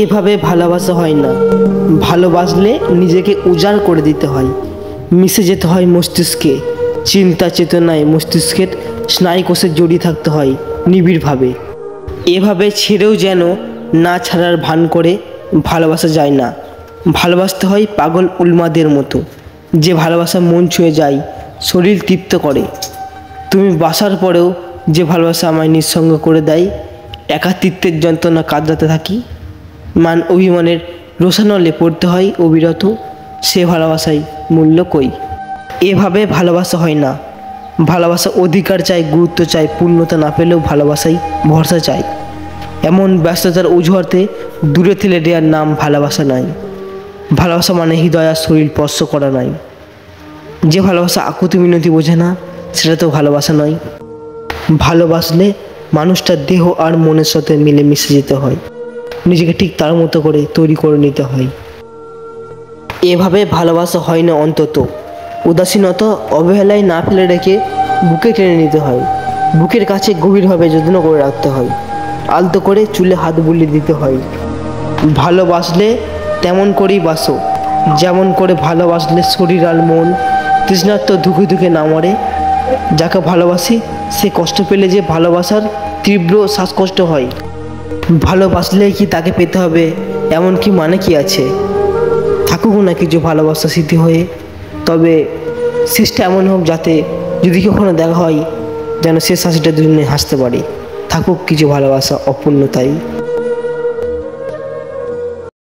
এভাবে ভালোবাসা হয় না। ভালোবাসলে নিজেকে উজাড় করে দিতে হয়, মিশে যেতে হয় মস্তিষ্কে, চিন্তা চেতনায় মস্তিষ্কের স্নায়ুকোষে জড়িয়ে থাকতে হয় নিবিড়ভাবে। এভাবে ছেড়েও যেন না ছাড়ার ভান করে ভালোবাসা যায় না। ভালোবাসতে হয় পাগল উন্মাদের মতো, যে ভালোবাসা মন ছুঁয়ে যায়, শরীর তৃপ্ত করে। তুমি বাসার পরেও যে ভালোবাসা আমায় নিঃসঙ্গ করে দেয়, একাকিত্বের যন্ত্রণা কাঁদতে থাকি, মান অভিমানের রোষানলে পড়তে হয় অবিরত, সে ভালোবাসায় মূল্য কই। এভাবে ভালোবাসা হয় না। ভালোবাসা অধিকার চাই, গুরুত্ব চাই, পূর্ণতা না পেলেও ভালোবাসাই ভরসা চাই। এমন ব্যস্ততার অজুহাতে দূরে ঠেলে দেওয়ার নাম ভালোবাসা নাই। ভালোবাসা মানে হৃদয় আর শরীর স্পর্শ করা নাই। যে ভালোবাসা আকুতি মিনতি বোঝে না, সেটা তো ভালোবাসা নয়। ভালোবাসলে মানুষটার দেহ আর মনের সাথে মিলে মিশে যেতে হয়, নিজেকে ঠিক তার মতো করে তৈরি করে নিতে হয়। এভাবে ভালোবাসা হয় না অন্তত। উদাসীনতা অবহেলায় না ফেলে রেখে বুকে টেনে নিতে হয়, বুকের কাছে গভীরভাবে যত্ন করে রাখতে হয়, আলতো করে চুলে হাত বুলিয়ে দিতে হয়। ভালোবাসলে তেমন করেই বাসো, যেমন করে ভালোবাসলে শরীর আর মন তৃষ্ণার্ত ধুকে ধুকে না মরে। যাকে ভালোবাসি সে কষ্ট পেলে যে ভালোবাসার তীব্র শ্বাসকষ্ট হয়। ভালোবাসলে কি তাকে পেতে হবে এমন কি মানে কি আছে? থাকুক না কিছু ভালোবাসা স্মৃতি হয়ে, তবে শেষটা এমন হোক যাতে যদি কখনো দেখা হয় যেন শেষ হাসিটা দুজনে হাসতে পারে। থাকুক কিছু ভালোবাসা অপূর্ণতাই।